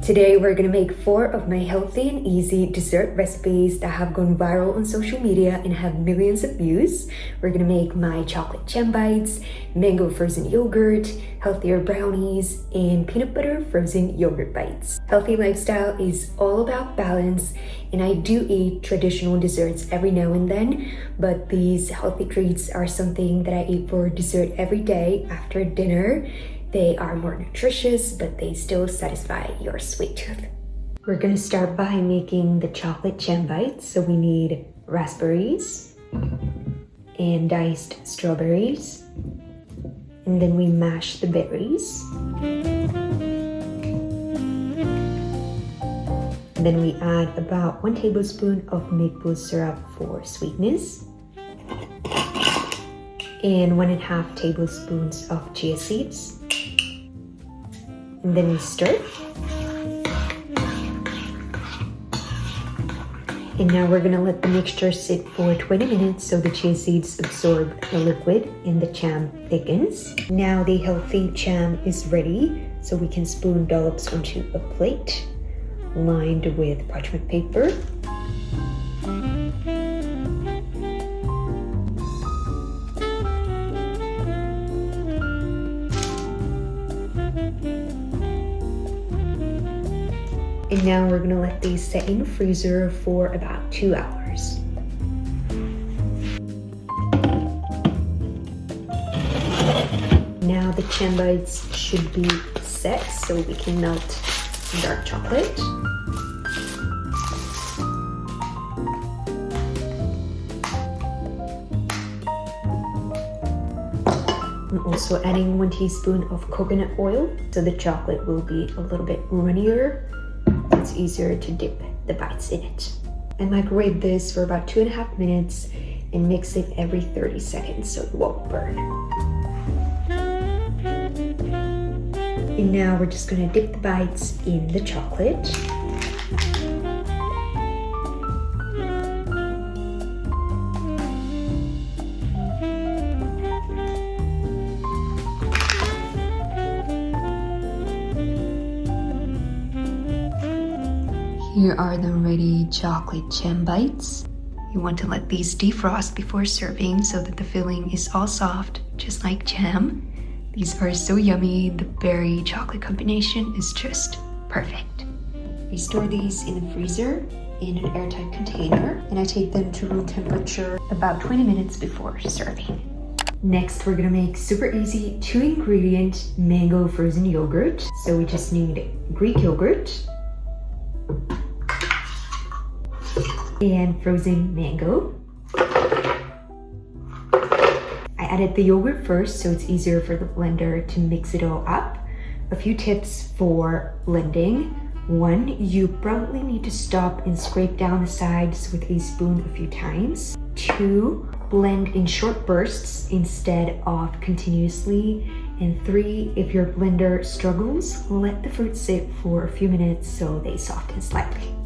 Today we're gonna make 4 of my healthy and easy dessert recipes that have gone viral on social media and have millions of views. We're gonna make my chocolate gem bites, mango frozen yogurt, healthier brownies, and peanut butter frozen yogurt bites. Healthy lifestyle is all about balance, and I do eat traditional desserts every now and then, but these healthy treats are something that I eat for dessert every day after dinner. They are more nutritious, but they still satisfy your sweet tooth. We're gonna start by making the chocolate gem bites. So we need raspberries and diced strawberries. And then we mash the berries. And then we add about 1 tablespoon of maple syrup for sweetness. And 1.5 tablespoons of chia seeds. And then we stir. And now we're gonna let the mixture sit for 20 minutes so the chia seeds absorb the liquid and the jam thickens. Now the healthy jam is ready, so we can spoon dollops onto a plate lined with parchment paper. And now we're gonna let these set in the freezer for about 2 hours. Now the jam bites should be set so we can melt dark chocolate. I'm also adding 1 teaspoon of coconut oil so the chocolate will be a little bit runnier. It's easier to dip the bites in it. And microwave this for about 2.5 minutes and mix it every 30 seconds so it won't burn. And now we're just gonna dip the bites in the chocolate. Here are the ready chocolate gem bites. You want to let these defrost before serving so that the filling is all soft, just like jam. These are so yummy. The berry chocolate combination is just perfect. I store these in the freezer in an airtight container, and I take them to room temperature about 20 minutes before serving. Next, we're gonna make super easy 2-ingredient mango frozen yogurt. So we just need Greek yogurt and frozen mango. I added the yogurt first so it's easier for the blender to mix it all up. A few tips for blending. 1, you probably need to stop and scrape down the sides with a spoon a few times. 2, blend in short bursts instead of continuously. And 3, if your blender struggles, let the fruit sit for a few minutes so they soften slightly.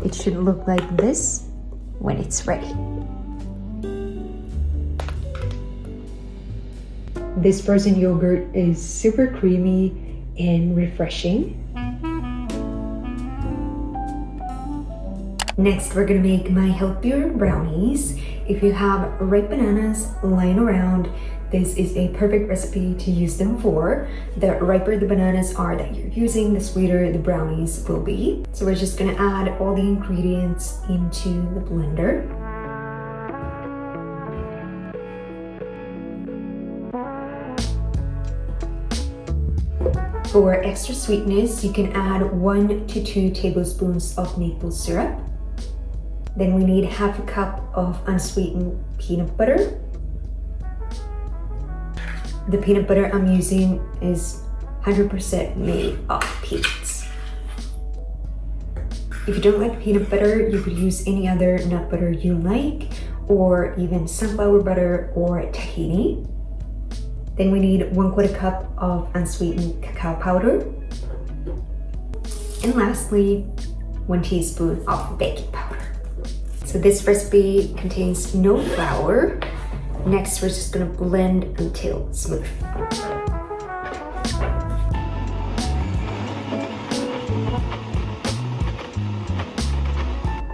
It should look like this when it's ready. This frozen yogurt is super creamy and refreshing. Next, we're gonna make my healthier brownies. If you have ripe bananas lying around, this is a perfect recipe to use them for. The riper the bananas are that you're using, the sweeter the brownies will be. So we're just gonna add all the ingredients into the blender. For extra sweetness, you can add 1 to 2 tablespoons of maple syrup. Then we need 1/2 cup of unsweetened peanut butter. The peanut butter I'm using is 100% made of peanuts. If you don't like peanut butter, you could use any other nut butter you like, or even sunflower butter or tahini. Then we need 1/4 cup of unsweetened cacao powder. And lastly, 1 teaspoon of baking powder. So this recipe contains no flour. Next, we're just gonna blend until smooth.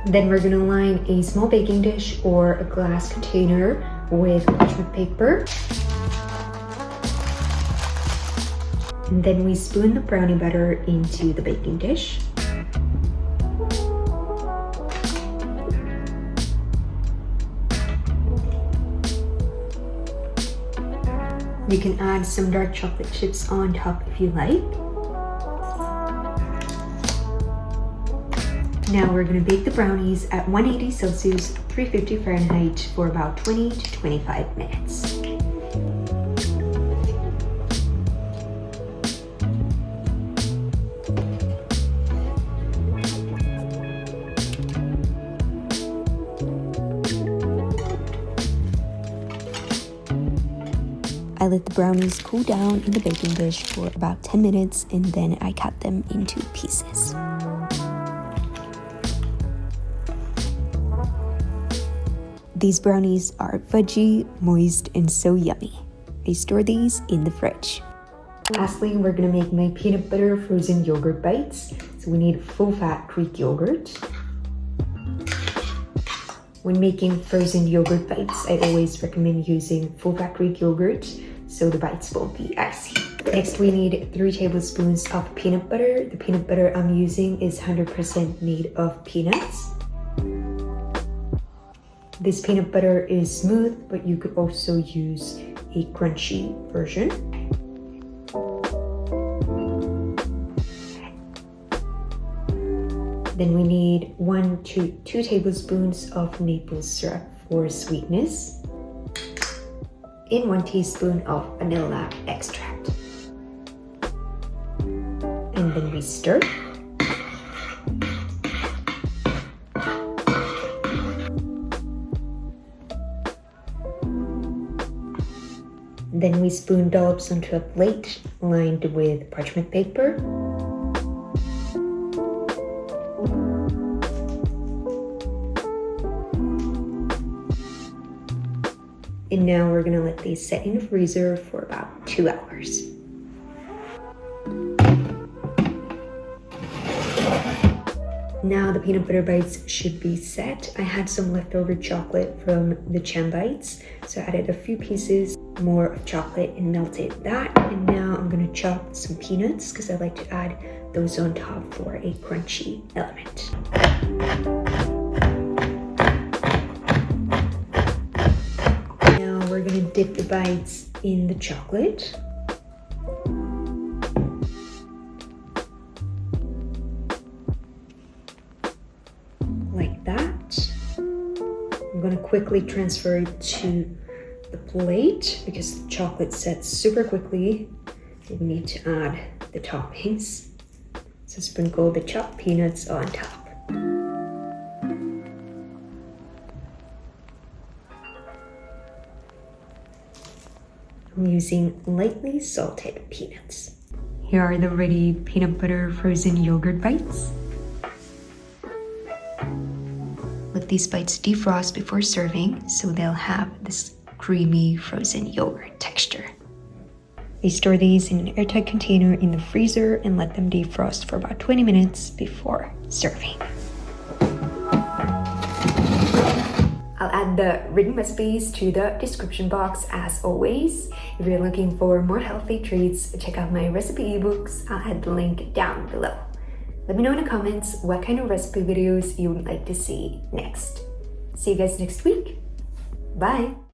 Then we're gonna line a small baking dish or a glass container with parchment paper. And then we spoon the brownie batter into the baking dish. You can add some dark chocolate chips on top if you like. Now we're gonna bake the brownies at 180 Celsius, 350 Fahrenheit for about 20 to 25 minutes. I let the brownies cool down in the baking dish for about 10 minutes and then I cut them into pieces. These brownies are fudgy, moist, and so yummy. I store these in the fridge. Lastly, we're gonna make my peanut butter frozen yogurt bites. So we need full-fat Greek yogurt. When making frozen yogurt bites, I always recommend using full-fat Greek yogurt so the bites won't be icy. Next, we need 3 tablespoons of peanut butter. The peanut butter I'm using is 100% made of peanuts. This peanut butter is smooth, but you could also use a crunchy version. Then we need 1 to 2 tablespoons of maple syrup for sweetness, and 1 teaspoon of vanilla extract. And then we stir. Then we spoon dollops onto a plate lined with parchment paper. And now we're gonna let these set in the freezer for about 2 hours. Now the peanut butter bites should be set. I had some leftover chocolate from the chia bites, so I added a few pieces more of chocolate and melted that. And now I'm gonna chop some peanuts because I like to add those on top for a crunchy element. We're gonna dip the bites in the chocolate. Like that. I'm gonna quickly transfer it to the plate because the chocolate sets super quickly. We need to add the toppings. So sprinkle the chopped peanuts on top. I'm using lightly salted peanuts. Here are the ready peanut butter frozen yogurt bites. Let these bites defrost before serving so they'll have this creamy frozen yogurt texture. I store these in an airtight container in the freezer and let them defrost for about 20 minutes before serving. I'll add the written recipes to the description box as always. If you're looking for more healthy treats, check out my recipe ebooks. I'll add the link down below. Let me know in the comments what kind of recipe videos you would like to see next. See you guys next week. Bye!